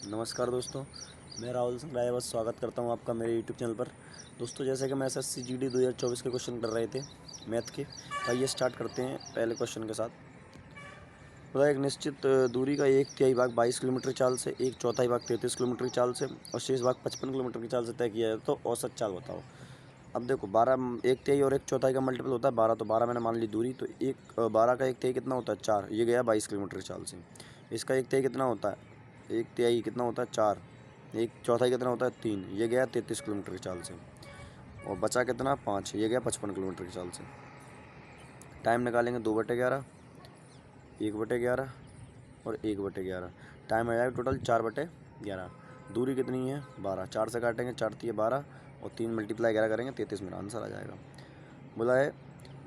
नमस्कार दोस्तों, मैं राहुल सिंह रायवत स्वागत करता हूं आपका मेरे यूट्यूब चैनल पर। दोस्तों, जैसे कि हम एसएससी जीडी 2024 के क्वेश्चन कर रहे थे मैथ के, तो आइए स्टार्ट करते हैं पहले क्वेश्चन के साथ। बोला एक निश्चित दूरी का एक तिहाई भाग 22 किलोमीटर चाल से, एक चौथाई भाग 33 किलोमीटर की चाल से और शेष भाग 55 किलोमीटर की चाल से तय किया जाए तो औसत चाल बताओ। अब देखो, 12 एक तिहाई और एक चौथाई का मल्टीपल होता है 12, तो 12 मैंने मान ली दूरी, तो 12 का एक तिहाई कितना होता है 4, ये गया 22 किलोमीटर की चाल से। इसका एक तिहाई कितना होता है, एक तिहाई कितना होता है 4, एक चौथाई कितना होता है 3, ये गया 33 किलोमीटर की चाल से, और बचा कितना 5, ये गया 55 किलोमीटर की चाल से। टाइम निकालेंगे 2/11, 1/11 और 1/11। टाइम आ जाएगा टोटल 4/11। दूरी कितनी है 12, 4 से काटेंगे 4 तिये 12 और 3 मल्टीप्लाई 11 करेंगे 33, मेरा आंसर आ जाएगा। बोला है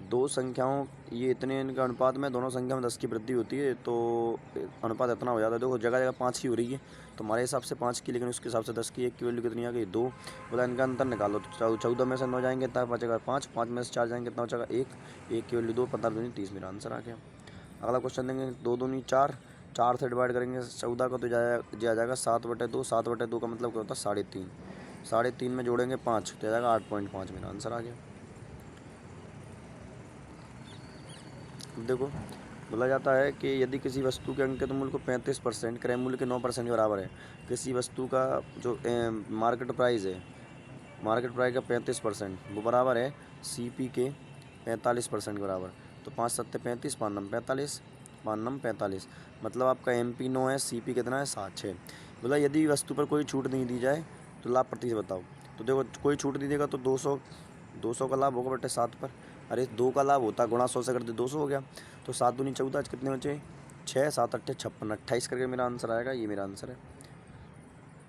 दो संख्याओं, ये इतने इनका अनुपात में दोनों संख्या में 10 की वृद्धि होती है, तो अनुपात इतना हो जाता है। देखो, जगह जगह 5 की हो रही है, तो हमारे हिसाब से 5 की, लेकिन उसके हिसाब से 10 की। एक की वैल्यू कितनी आ गई 2। बोला इनका अंतर निकालो, तो 14 में से 9 जाएंगे तब बचेगा 5, 5 में से 4 जाएंगे कितना बचेगा 1, 1 की वैल्यू 2, 15 दूनी 30, मेरा आंसर आ गया। अगला क्वेश्चन देंगे 2 दूनी 4, 4 से डिवाइड करेंगे 14 को, तो जाएगा 7/2। 7/2 का मतलब क्या होता है 3.5, 3.5 में जोड़ेंगे 5 तो जाएगा 8.5, मेरा आंसर आ गया। देखो, बोला जाता है कि यदि किसी वस्तु के अंकित मूल्य को 35% क्रय मूल्य के 9% के बराबर है, किसी वस्तु का जो मार्केट प्राइस है, मार्केट प्राइस का 35% वो बराबर है सीपी के 45% के बराबर, तो 5 सत्ते 35, 5 नम 45, 5 नम 45, मतलब आपका एमपी 9 है, सीपी कितना है 7/6। बोला यदि वस्तु पर कोई छूट नहीं दी जाए तो लाभ प्रतिशत बताओ। तो देखो, कोई छूट नहीं देगा तो 200 का लाभ होगा बटे 7 पर। अरे 2 का लाभ होता गुणा 100 से करते 200 हो गया, तो 7 दूनी 14, आज कितने बचे 6, 7 अट्ठे 56, 28 करके मेरा आंसर आएगा, ये मेरा आंसर है।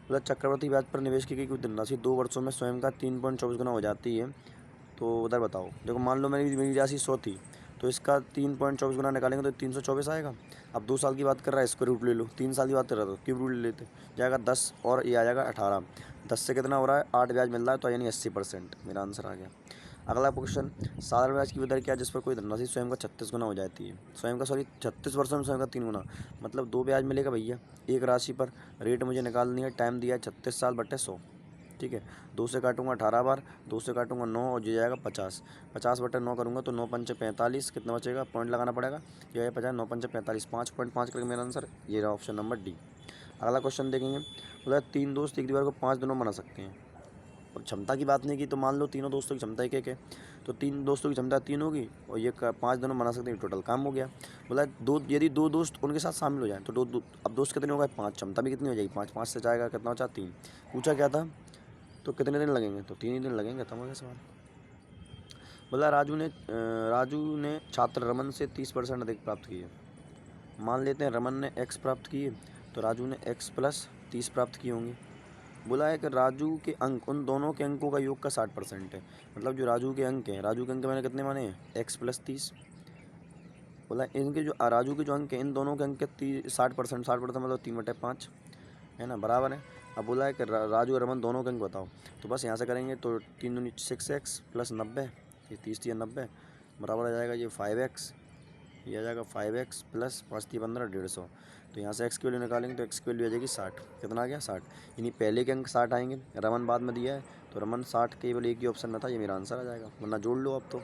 बोला चक्रवृद्धि ब्याज पर निवेश की गई कुल धनराशि 2 वर्षों में स्वयं का 3.24 गुना हो जाती है, तो उधर बताओ। देखो, मान लो मेरी राशि 100 थी, तो इसका 3.24 गुना निकालेंगे तो 324 आएगा। अब 2 साल की बात कर रहा है, इसको रूट ले लो। 3 साल की बात कर रहा था, क्यूब रूट ले लेते, जाएगा 10 और ये आ जाएगा 18। 10 से कितना हो रहा है 8 ब्याज मिल रहा है, तो यानी 80%, मेरा आंसर आ गया। अगला क्वेश्चन, साधारण ब्याज की दर क्या है जिस पर कोई धनराशि स्वयं का 36 गुना हो जाती है, स्वयं का 36 वर्षों में स्वयं का 3 गुना, मतलब 2 ब्याज मिलेगा भैया एक राशि पर। रेट मुझे निकालनी है, टाइम दिया है 36 साल बटे 100, ठीक है। 2 से काटूंगा 18 बार, 2 से काटूंगा 9 और ये जाएगा 50, 50 बटे 9 करूँगा तो 9 पंचे 45, कितना बचेगा, पॉइंट लगाना पड़ेगा, ये है 50, 9 पंचे 45, 5.5 करके मेरा आंसर, ये रहा ऑप्शन नंबर डी। अगला क्वेश्चन देखेंगे, बोला 3 दोस्त एक दीवार को 5 दिनों में बना सकते हैं। और क्षमता की बात नहीं की, तो मान लो तीनों दोस्तों की क्षमता एक एक है, तो 3 दोस्तों की क्षमता 3 होगी और ये 5 दिनों बना सकते हैं, टोटल काम हो गया। बोला यदि 2 दोस्त उनके साथ शामिल हो जाएं तो अब दोस्त कितने हो गए 5, क्षमता भी कितनी हो जाएगी 5, 5 से जाएगा कितना बचा 3। पूछा क्या था, तो कितने दिन लगेंगे, तो 3 ही दिन लगेंगे, खत्म हो गया सवाल। बोला राजू ने छात्र रमन से 30% अधिक प्राप्त किए। मान लेते हैं रमन ने x प्राप्त किए, तो राजू ने x प्लस 30 प्राप्त किए होंगे। बोला है कि राजू के अंक उन दोनों के अंकों का योग का 60% है, मतलब जो राजू के अंक हैं, राजू के अंक मैंने कितने माने हैं x प्लस 30। बोला इनके जो राजू के जो अंक हैं इन दोनों के अंक के 60%, 60% मतलब 3/5 है ना, बराबर है। अब बोला है कि राजू और रमन दोनों के अंक बताओ, तो बस यहाँ से करेंगे तो 3 दूनी 6x प्लस 90, ये 30 या 90 बराबर आ जाएगा ये 5x, ये आ जाएगा 5x प्लस 5 3 15 150। तो यहाँ से x की वैल्यू निकालेंगे तो x की वैल्यू आ जाएगी 60, कितना आ गया 60, यानी पहले के अंक 60 आएंगे, रमन बाद में दिया है तो रमन 60 केवल एक ही ऑप्शन में था, ये मेरा आंसर आ जाएगा, वरना जोड़ लो अब तो।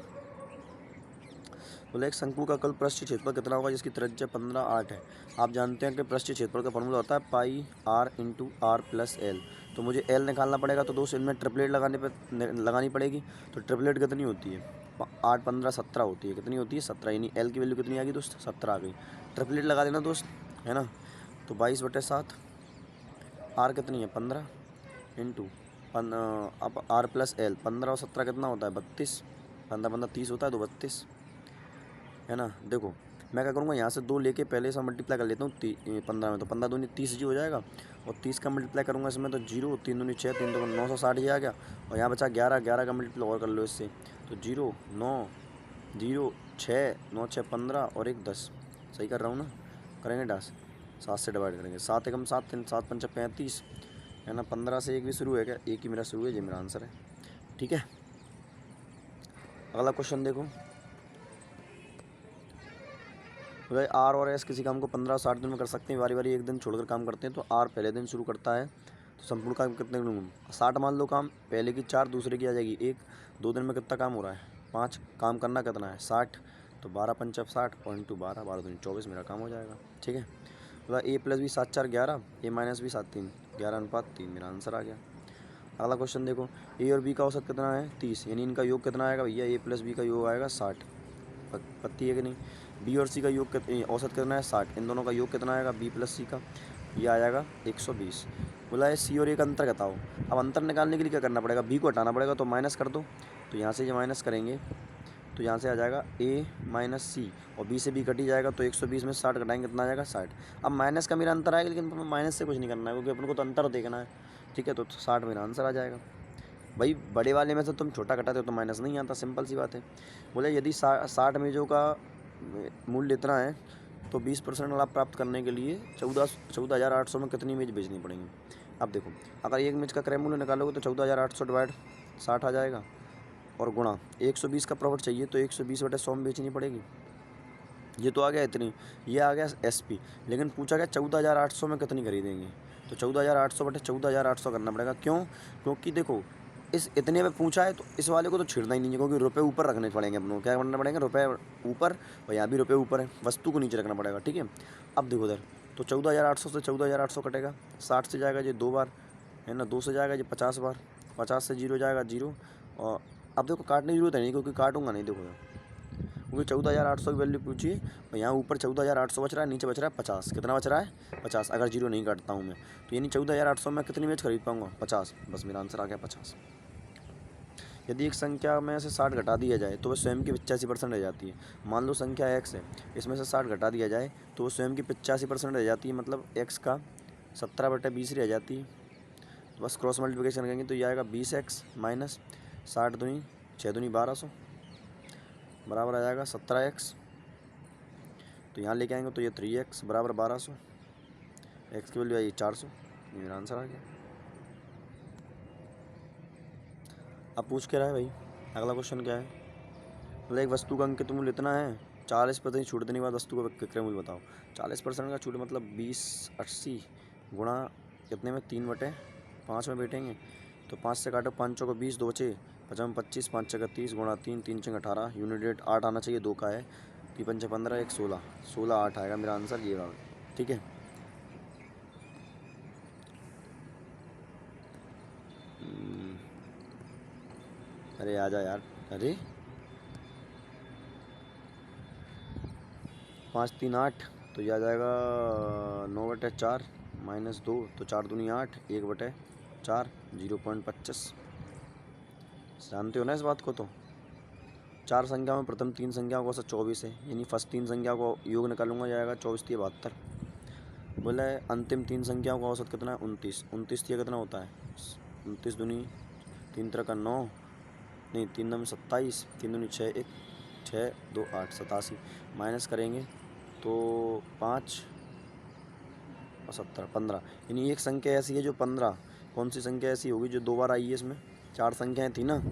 बोले एक शंकु का कुल पृष्ठ क्षेत्रफल कितना होगा जिसकी त्रिज्या 15 8 है। आप जानते हैं कि पृष्ठ क्षेत्रफल का फॉर्मूला होता है pi r into r plus l, तो मुझे एल निकालना पड़ेगा, तो दोस्त इनमें ट्रिपलेट लगानी पड़ेगी। तो ट्रिपलेट कितनी होती है 8 15 17 होती है, कितनी होती है 17, यानी एल की वैल्यू कितनी आ गई दोस्त 17 आ गई। ट्रिपलेट लगा देना दोस्त, है ना, तो 22/7, आर कितनी है 15 इंटू अब आर प्लस एल, 15 और 17 कितना होता है 32, 15 15 30 होता है, तो 32 है ना। देखो, मैं क्या करूँगा यहाँ से 2 लेके पहले से मल्टीप्लाई कर लेता हूँ 15 में, तो 15 दूनी 30 जी हो जाएगा, और 30 का मल्टीप्लाई करूँगा इसमें तो 0, 3 दूनी 6, 3 2 960 ही आ गया, और यहाँ बचा 11, 11 का मल्टीप्लाई और कर लो इससे, तो 0 9 0 6 9 6 15 और 1 10, सही कर रहा हूँ ना, करेंगे डास 7 से डिवाइड करेंगे, 7 एकम 7, 3 7 पंचा 35 है ना, 15 से एक भी शुरू है क्या, एक ही मेरा शुरू है, ये मेरा आंसर है, ठीक है। अगला क्वेश्चन देखो, बोला आर और एस किसी काम को 15 और 60 दिन में कर सकते हैं, बारी बारी एक दिन छोड़कर काम करते हैं, तो आर पहले दिन शुरू करता है तो संपूर्ण काम कितने दिन 60 मान लो, काम पहले की 4 दूसरे की आ जाएगी 1, 2 दिन में कितना काम हो रहा है 5, काम करना कितना है 60, तो 12 पंचम 60 और इंटू 12, 12 दूनी 24 मेरा काम हो जाएगा। ठीक है, बोला ए प्लस बी 7 4 11, ए माइनस बी 7 3 11:3 मेरा आंसर आ गया। अगला क्वेश्चन देखो, ए और बी का औसत कितना है 30, यानी इनका योग कितना आएगा भैया, ए प्लस बी का योग आएगा 60, पत्ती है कि नहीं। बी और सी का योग औसत कितना है 60, इन दोनों का योग कितना आएगा बी प्लस सी का, ये आ जाएगा 120। बोला है सी और ए का अंतर बताओ। अब अंतर निकालने के लिए क्या करना पड़ेगा, बी को हटाना पड़ेगा, तो माइनस कर दो, तो यहाँ से ये माइनस करेंगे तो यहाँ से आ जाएगा ए माइनस सी, और बी से बी कट ही जाएगा, तो 120 में 60 घटाएंगे कितना आ जाएगा 60। अब माइनस का मेरा अंतर आएगा, लेकिन माइनस से कुछ नहीं करना है क्योंकि अपन को तो अंतर देखना है। ठीक है, तो 60 मेरा आंसर आ जाएगा। भाई बड़े वाले में से तुम छोटा घटाते हो तो माइनस नहीं आता, सिंपल सी बात है। बोले यदि 60 मेजों का मूल्य इतना है तो 20% लाभ प्राप्त करने के लिए 14,800 में कितनी मेज बेचनी पड़ेंगी। अब देखो, अगर एक मेज का क्रय मूल्य निकालोगे तो 14,800 डिवाइड 60 आ जाएगा, और गुणा 120 का प्रॉफिट चाहिए तो 120/100 में बेचनी पड़ेगी। ये तो आ गया इतनी, ये आ गया एसपी, लेकिन पूछा गया 14,800 में कितनी खरीदेंगे, तो 14,800/14,800 करना पड़ेगा। क्यों, क्योंकि देखो इस इतने में पूछा है तो इस वाले को तो छेड़ना ही नहीं है, क्योंकि रुपए ऊपर रखने पड़ेंगे अपनों को, क्या करना पड़ेगा रुपए ऊपर, और यहाँ भी रुपए ऊपर है, वस्तु को नीचे रखना पड़ेगा। ठीक है, अब देखो उधर तो 14,800 से 14,800 कटेगा, 60 से जाएगा ये 2 बार है ना, 2 से जाएगा ये 50 बार, 50 से 0 जाएगा 0, और अब देखो काटने की जरूरत है नहीं क्योंकि काटूंगा नहीं, देखो क्योंकि 14,800 की वैल्यू पूछी और यहाँ ऊपर 14,800 बच रहा है, नीचे बच रहा है 50, कितना बच रहा है 50, अगर 0 नहीं काटता हूँ मैं तो यानी 14,800 में कितनी मेज खरीद पाऊँगा 50, बस मेरा आंसर आ गया 50। यदि एक संख्या में से 60 घटा दिया जाए तो वह स्वयं की 85% रह जाती है। मान लो संख्या x है, इसमें से 60 घटा दिया जाए तो वो स्वयं की 85% रह जाती है, मतलब x का 17/20 रह जाती है। तो बस क्रॉस मल्टीप्लिकेशन करेंगे तो ये आएगा 20x माइनस 60 दूनी 6 दूनी 1200 बराबर आ जाएगा 17x, तो यहाँ लेके आएंगे तो ये 3x बराबर 1200, x की वैल्यू आई 400, ये मेरा आंसर आ गया। अब पूछ के रहा है भाई, अगला क्वेश्चन क्या है, मतलब एक वस्तु का अंकित मूल्य इतना है, 40% छूट देने के बाद वस्तु का विक्रय मूल्य बताओ। 40% का छूट मतलब 20/80 गुणा कितने में 3/5 में बैठेंगे, तो 5 से काटो 5 चौको 20, 2 बचे 55 25, 5 छः 30 गुणा 3 3 छः 18, यूनिट रेट 8 आना चाहिए, 2 का है, 3 पंचे 15, 1 16, 16 8 आएगा मेरा आंसर ये रहा। ठीक है, अरे आ जा यार, अरे 5 3 8, तो ये आ जाएगा 9/4 माइनस 2, तो 4 दूनी 8, 1/4 0.25। जानते हो ना इस बात को, तो 4 संख्या में प्रथम 3 संख्याओं का औसत 24 है, यानी फर्स्ट 3 संख्या को योग निकालूंगा जाएगा 24 3 72। बोला है अंतिम 3 संख्याओं का औसत कितना है 29, 29 कितना होता है 29 दूनी 3 3 का 9, नहीं 3 9 27, 3 दूनी 6 1 6 2 8 87, माइनस करेंगे तो 5 और 70 15, यानी एक संख्या ऐसी है जो 15, कौन सी संख्या ऐसी होगी जो 2 बार आई है, इसमें 4 संख्याएं थी ना, तो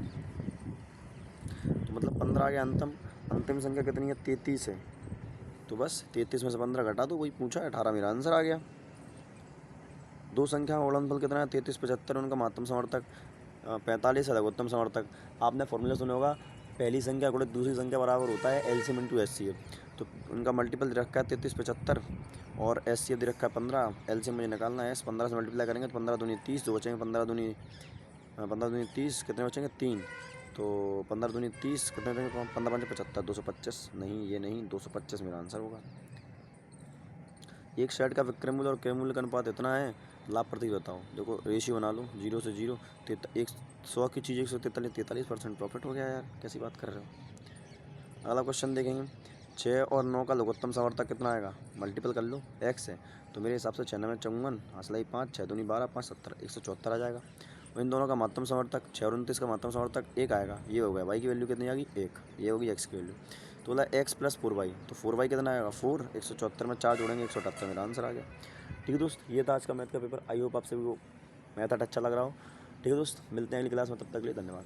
मतलब 15 आ गया। अंतिम संख्या कितनी है 33 है, तो बस 33 में से 15 घटा दो, वही पूछा 18 मेरा आंसर आ गया। 2 संख्या का गुणनफल कितना है 33 75, उनका महत्तम समर्थक 45 है, लघुत्तम समर्थक। आपने फॉर्मूला सुना होगा, पहली संख्या गुणित दूसरी संख्या बराबर होता है एलसीएम इंटू एचसीएफ, तो उनका मल्टीपल दे रखा है 33 75 और एचसीएफ दे रखा है 15, एलसीएम मुझे निकालना है, 15 से मल्टीप्लाई करेंगे तो 15 दूनी 30, जो बचेंगे 15 दूनी 30, कितने बचेंगे 3, तो 15 दूनी 30, कितने बचेंगे 15 5 75, 225, नहीं ये नहीं 225 मेरा आंसर होगा। एक शेयर का विक्रय मूल्य और क्रय मूल्य का अनुपात इतना है, लाभ प्रति बताओ। देखो रेशियो बना लो 0 से 0, 100 की चीज़ 143, 43% प्रॉफिट हो गया यार, कैसी बात कर रहे हो। अगला क्वेश्चन देखेंगे, 6 और 9 का लघुत्तम समर्थक कितना आएगा, मल्टीपल कर लो, x है तो मेरे हिसाब से 6 9 54, हंसलाई 5, 6 दूनी 12, 5 70, 174 आ जाएगा। और इन दोनों का महत्तम समर्थक 6 और 29 का महत्तम समर्थक 1 आएगा, ये हो गया। y की वैल्यू कितनी आ गई 1, ये होगी x की वैल्यू, तो बोला x प्लस 4y, तो 4y कितना आएगा 4, 174 में 4 जोड़ेंगे 178, मेरा आंसर आ गया। ठीक है दोस्त, ये था आज का मैथ का पेपर। आई होप आप सभी को मैथ अच्छा लग रहा हो। ठीक है दोस्त, मिलते हैं अगली क्लास में, तब तक के लिए धन्यवाद।